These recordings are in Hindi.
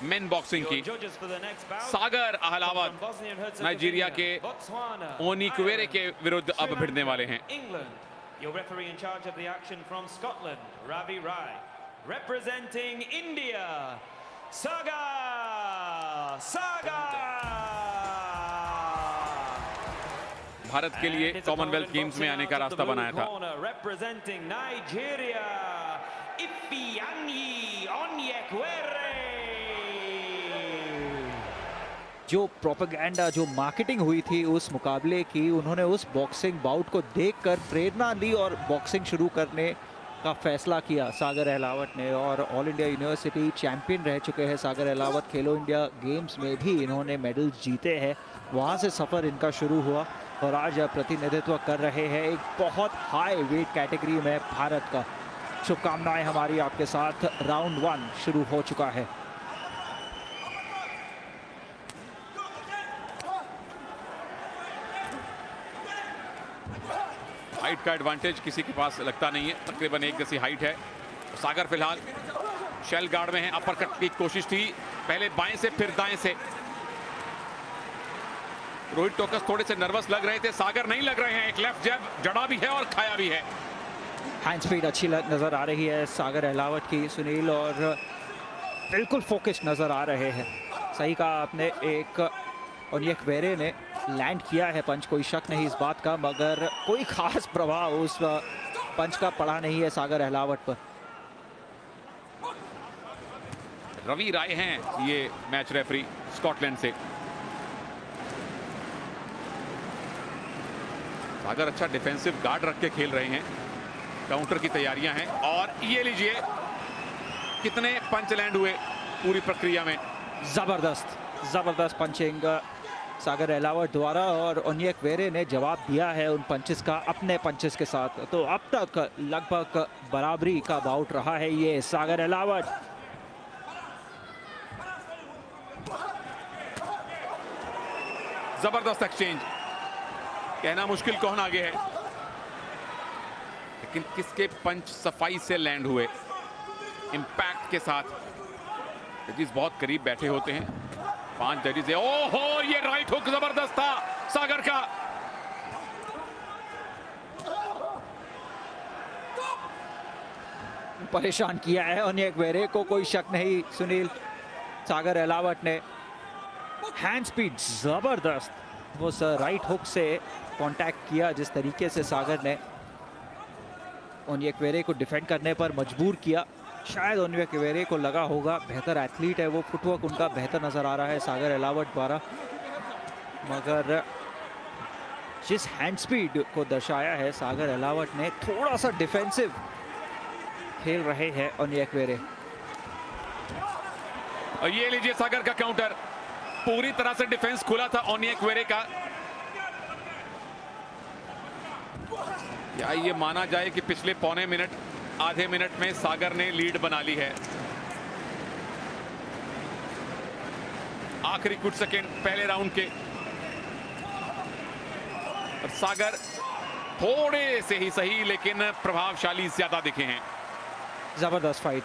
मेन बॉक्सिंग की। सागर अहलावत नाइजीरिया के ओनिक्वेरे के विरुद्ध अब भिड़ने वाले हैं। Your referee in charge of the action from Scotland, Ravi Rai. Representing India, Sagar. Bharat के लिए कॉमनवेल्थ गेम्स में आने का रास्ता बनाया था। Representing Nigeria, Ifeanyi Onyekwere. जो प्रोपेगेंडा, जो मार्केटिंग हुई थी उस मुकाबले की, उन्होंने उस बॉक्सिंग बाउट को देखकर प्रेरणा ली और बॉक्सिंग शुरू करने का फैसला किया सागर अहलावत ने। और ऑल इंडिया यूनिवर्सिटी चैंपियन रह चुके हैं सागर अहलावत। खेलो इंडिया गेम्स में भी इन्होंने मेडल जीते हैं। वहाँ से सफ़र इनका शुरू हुआ और आज प्रतिनिधित्व कर रहे हैं एक बहुत हाई वेट कैटेगरी में भारत का। शुभकामनाएं हमारी आपके साथ। राउंड 1 शुरू हो चुका है। हाइट का एडवांटेज किसी के पास लगता नहीं है, तकरीबन 1 जैसी हाइट है। सागर फिलहाल शेल गार्ड में है। अपर कट की कोशिश थी, पहले बाएं से फिर दाएं से। रोहित टोकस थोड़े से नर्वस लग रहे थे, सागर नहीं लग रहे हैं। एक लेफ्ट जैब जड़ा भी है और खाया भी है। हैंड स्पीड अच्छी नजर आ रही है सागर अहलावत की सुनील, और बिल्कुल फोकस नजर आ रहे हैं। सही कहा आपने, एक ओनिएक्वेरे ने लैंड किया है पंच, कोई शक नहीं इस बात का, मगर कोई खास प्रभाव उस पंच का पड़ा नहीं है सागर अहलावत पर। रवि राय हैं ये मैच रेफरी स्कॉटलैंड से। सागर अच्छा डिफेंसिव गार्ड रख के खेल रहे हैं, काउंटर की तैयारियां हैं। और ये लीजिए कितने पंच लैंड हुए पूरी प्रक्रिया में। जबरदस्त पंचिंग सागर अहलावत द्वारा, और ओनिएक्वेरे ने जवाब दिया है उन पंचेस का अपने पंचेस के साथ। तो अब तक लगभग बराबरी का बाउट रहा है ये सागर अहलावत। जबरदस्त एक्सचेंज, कहना मुश्किल कौन आगे है, लेकिन किसके पंच सफाई से लैंड हुए, इंपैक्ट के साथ। जजीज बहुत करीब बैठे होते हैं, 5 जजीज है। ओहो, ये राइट हुक जबरदस्त था सागर का। परेशान किया है ओनिएक्वेरे को, कोई शक नहीं सुनील। सागर अहलावत ने हैंड स्पीड जबरदस्त, उस राइट हुक से कांटेक्ट किया जिस तरीके से सागर ने ओनिएक्वेरे को डिफेंड करने पर मजबूर किया। शायद ओनिएक्वेरे को लगा होगा, बेहतर एथलीट है वो, फुटवर्क उनका बेहतर नजर आ रहा है सागर अहलावत द्वारा, मगर जिस हैंड स्पीड को दर्शाया है सागर अहलावत ने, थोड़ा सा डिफेंसिव खेल रहे हैं ओनिएक्वेरे। और ये लीजिए सागर का काउंटर, पूरी तरह से डिफेंस खुला था ओनिएक्वेरे का। या ये माना जाए कि पिछले पौने मिनट, आधे मिनट में सागर ने लीड बना ली है। आखिरी कुछ सेकेंड पहले राउंड के, और सागर थोड़े से ही सही लेकिन प्रभावशाली ज्यादा दिखे हैं। जबरदस्त फाइट,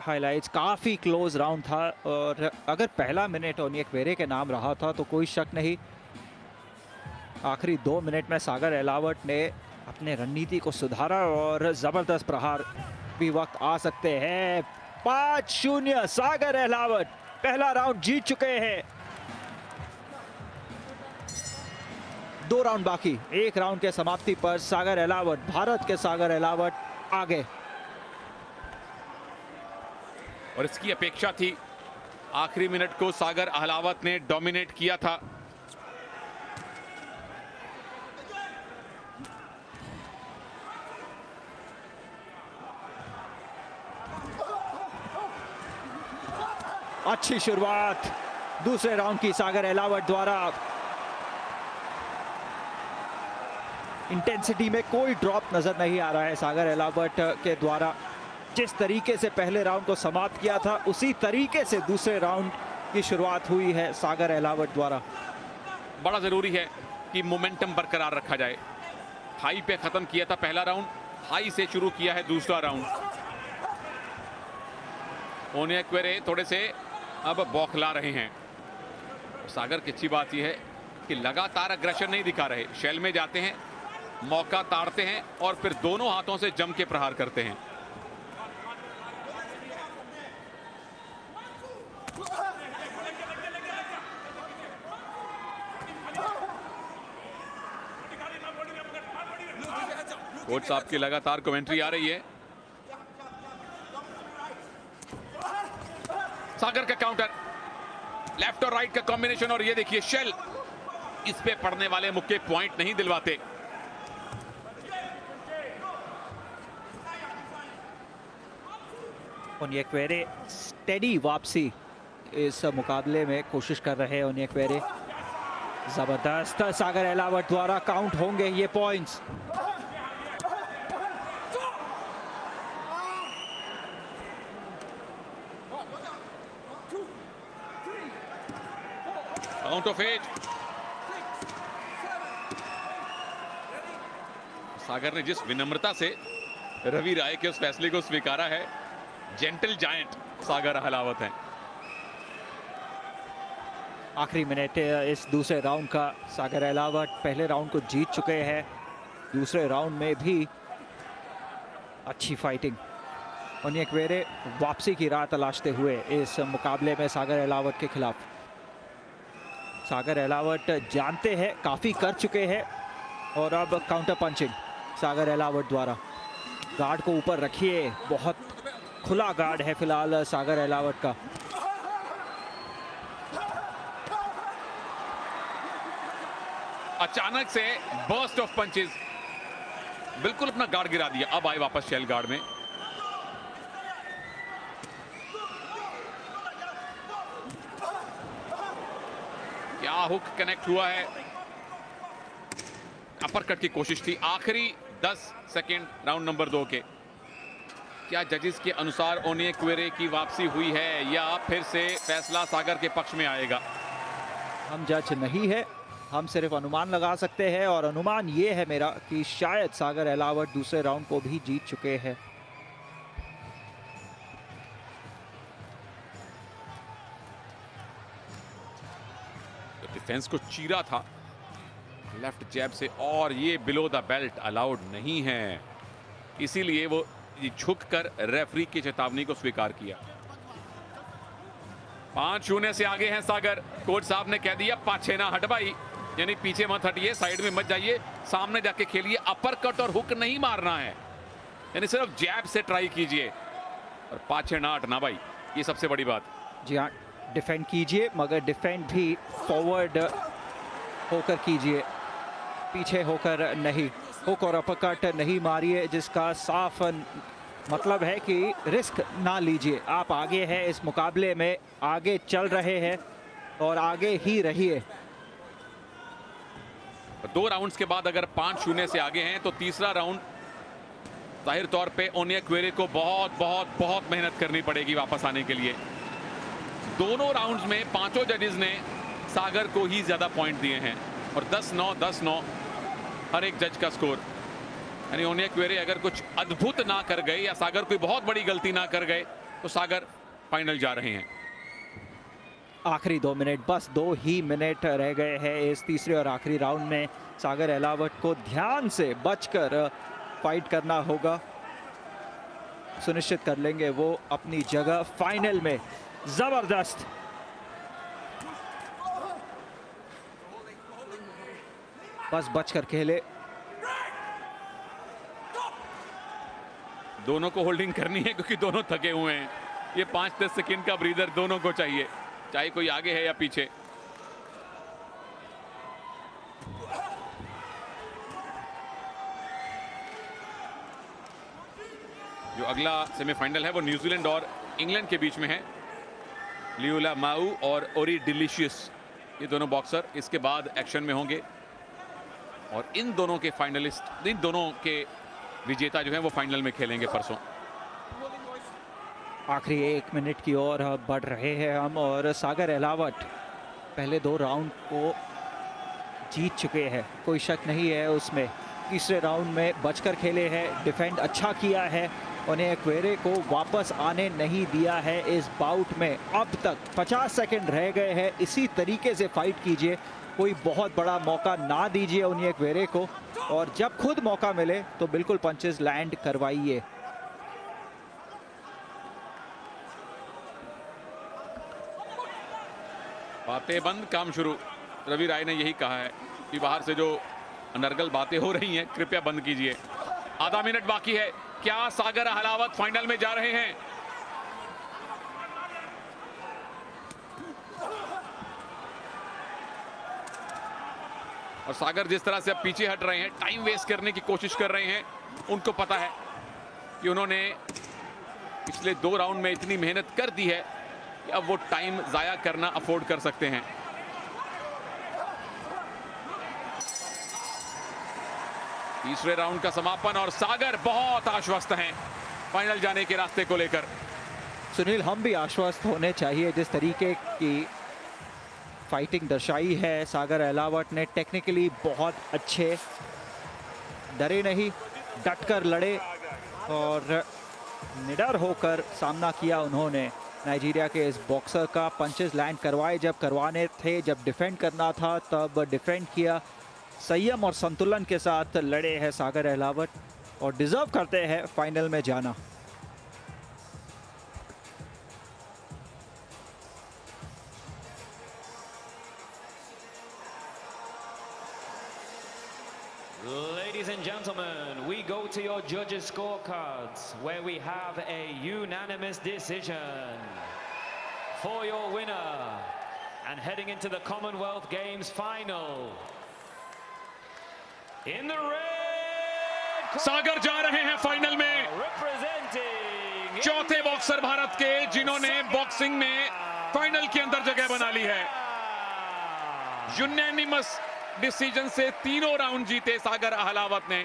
हाइलाइट्स, काफी क्लोज राउंड था, और अगर पहला मिनट ओनिएक्वेरे के नाम रहा था तो कोई शक नहीं, आखिरी 2 मिनट में सागर अहलावत ने अपने रणनीति को सुधारा और जबरदस्त प्रहार भी वक्त आ सकते हैं। 5-0 सागर अहलावत पहला राउंड जीत चुके हैं। 2 राउंड बाकी, 1 राउंड के समाप्ति पर सागर अहलावत, भारत के सागर अहलावत आगे। और इसकी अपेक्षा थी, आखिरी मिनट को सागर अहलावत ने डोमिनेट किया था। अच्छी शुरुआत दूसरे राउंड की सागर अहलावत द्वारा। इंटेंसिटी में कोई ड्रॉप नजर नहीं आ रहा है सागर अहलावत के द्वारा। जिस तरीके से पहले राउंड को समाप्त किया था, उसी तरीके से दूसरे राउंड की शुरुआत हुई है सागर अहलावत द्वारा। बड़ा जरूरी है कि मोमेंटम बरकरार रखा जाए। हाई पे खत्म किया था पहला राउंड, हाई से शुरू किया है दूसरा राउंड। ओनिएक्वेरे थोड़े से अब बौखला रहे हैं। सागर की अच्छी बात यह है कि लगातार अग्रेशन नहीं दिखा रहे, शेल में जाते हैं, मौका ताड़ते हैं और फिर दोनों हाथों से जम के प्रहार करते हैं। कोच साहब की लगातार कमेंट्री आ रही है। सागर का काउंटर, लेफ्ट और राइट का कॉम्बिनेशन, और ये देखिए शेल, इस पे पड़ने वाले मुक्के पॉइंट नहीं दिलवाते। ओनिएक्वेरे स्टेडी वापसी इस मुकाबले में कोशिश कर रहे हैं ओनिएक्वेरे। जबरदस्त सागर अहलावत द्वारा काउंट होंगे ये points. Out of age. Sagar ने जिस विनम्रता से रवि राय के उस फैसले को स्वीकारा है, जेंटल जायंट सागर अहलावत है। आखिरी मिनट इस दूसरे राउंड का। सागर अहलावत पहले राउंड को जीत चुके हैं, दूसरे राउंड में भी अच्छी फाइटिंग। ओनिएक्वेरे वापसी की राह तलाशते हुए इस मुकाबले में सागर अहलावत के खिलाफ। सागर अहलावत जानते हैं काफ़ी कर चुके हैं और अब काउंटर पंचिंग सागर अहलावत द्वारा। गार्ड को ऊपर रखिए, बहुत खुला गार्ड है फिलहाल सागर अहलावत का। अचानक से बर्स्ट ऑफ पंचेस, बिल्कुल अपना गार्ड गिरा दिया। अब आए वापस शेल गार्ड में। क्या हुक कनेक्ट हुआ है। अपरकट की कोशिश थी। आखिरी 10 सेकेंड राउंड नंबर 2 के। क्या जजेस के अनुसार ओनिएक्वेरे की वापसी हुई है या फिर से फैसला सागर के पक्ष में आएगा? हम जज नहीं है, हम सिर्फ अनुमान लगा सकते हैं और अनुमान ये है मेरा कि शायद सागर अहलावत दूसरे राउंड को भी जीत चुके हैं। डिफेंस को चीरा था लेफ्ट जैब से, और ये बिलो द बेल्ट अलाउड नहीं है, इसीलिए वो झुककर रेफरी की चेतावनी को स्वीकार किया। 5-0 से आगे हैं सागर। कोच साहब ने कह दिया पाछे ना हट भाई, यानी पीछे मत हटिए, साइड में मत जाइए, सामने जाके खेलिए। अपर कट और हुक नहीं मारना है, यानी सिर्फ जैब से ट्राई कीजिए और पाछे ना हटना भाई, ये सबसे बड़ी बात। जी हाँ, डिफेंड कीजिए मगर डिफेंड भी फॉरवर्ड होकर कीजिए, पीछे होकर नहीं। हुक और अपरकट नहीं मारिए, जिसका साफ मतलब है कि रिस्क ना लीजिए। आप आगे हैं इस मुकाबले में, आगे चल रहे हैं और आगे ही रहिए। 2 राउंड्स के बाद अगर 5-0 से आगे हैं तो तीसरा राउंड जाहिर तौर पे ओनिएक्वेरे को बहुत बहुत बहुत मेहनत करनी पड़ेगी वापस आने के लिए। दोनों राउंड्स में पांचों जजेस ने सागर को ही ज्यादा पॉइंट दिए हैं और 10-9 10-9 हर एक जज का स्कोर। यानी ओनिएक्वेरे अगर कुछ अद्भुत ना कर गए या सागर कोई बहुत बड़ी गलती ना कर गए तो सागर फाइनल जा रहे हैं। आखिरी 2 मिनट, बस 2 ही मिनट रह गए हैं इस तीसरे और आखिरी राउंड में। सागर अहलावत को ध्यान से बचकर फाइट करना होगा, सुनिश्चित कर लेंगे वो अपनी जगह फाइनल में। जबरदस्त, बस बचकर खेले। दोनों को होल्डिंग करनी है क्योंकि दोनों थके हुए हैं। ये 5-10 सेकंड का ब्रीदर दोनों को चाहिए, चाहे कोई आगे है या पीछे। जो अगला सेमीफाइनल है वो न्यूजीलैंड और इंग्लैंड के बीच में है। लियोला माऊ और ओरी डिलीशियस, ये दोनों बॉक्सर इसके बाद एक्शन में होंगे और इन दोनों के फाइनलिस्ट, इन दोनों के विजेता जो हैं वो फाइनल में खेलेंगे परसों। आखिरी 1 मिनट की ओर बढ़ रहे हैं हम और सागर अहलावत पहले 2 राउंड को जीत चुके हैं, कोई शक नहीं है उसमें। तीसरे राउंड में बचकर खेले हैं, डिफेंड अच्छा किया है, उन्हें एक्वेरे को वापस आने नहीं दिया है इस बाउट में। अब तक 50 सेकंड रह गए हैं, इसी तरीके से फाइट कीजिए, कोई बहुत बड़ा मौका ना दीजिए उन्हें एक्वेरे को, और जब खुद मौका मिले तो बिल्कुल पंचेस लैंड करवाइए। बातें बंद, काम शुरू। रवि राय ने यही कहा है कि बाहर से जो अनर्गल बातें हो रही हैं कृपया बंद कीजिए। आधा मिनट बाकी है। क्या सागर अहलावत फाइनल में जा रहे हैं? और सागर जिस तरह से अब पीछे हट रहे हैं, टाइम वेस्ट करने की कोशिश कर रहे हैं, उनको पता है कि उन्होंने पिछले 2 राउंड में इतनी मेहनत कर दी है कि अब वो टाइम जाया करना अफोर्ड कर सकते हैं। तीसरे राउंड का समापन और सागर बहुत आश्वस्त हैं फाइनल जाने के रास्ते को लेकर। सुनील, हम भी आश्वस्त होने चाहिए। जिस तरीके की फाइटिंग दर्शाई है सागर अहलावत ने, टेक्निकली बहुत अच्छे, डरे नहीं, डटकर लड़े और निडर होकर सामना किया उन्होंने नाइजीरिया के इस बॉक्सर का। पंचेस लैंड करवाए जब करवाने थे, जब डिफेंड करना था तब डिफेंड किया। संयम और संतुलन के साथ लड़े हैं सागर अहलावत और डिजर्व करते हैं फाइनल में जाना। Ladies and gentlemen, we go to your judges' scorecards where we have a unanimous decision for your winner and heading into the Commonwealth Games final. In the red, सागर जा रहे हैं फाइनल में, representing चौथे बॉक्सर भारत के जिन्होंने बॉक्सिंग में फाइनल के अंदर जगह बना ली है। यूनानिमस डिसीजन से तीनों राउंड जीते सागर अहलावत ने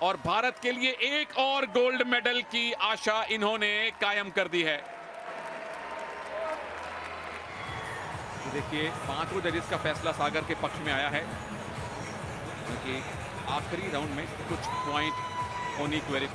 और भारत के लिए एक और गोल्ड मेडल की आशा इन्होंने कायम कर दी है। देखिए, 5 जजेस का फैसला सागर के पक्ष में आया है क्योंकि आखिरी राउंड में कुछ पॉइंट होनी क्वेरी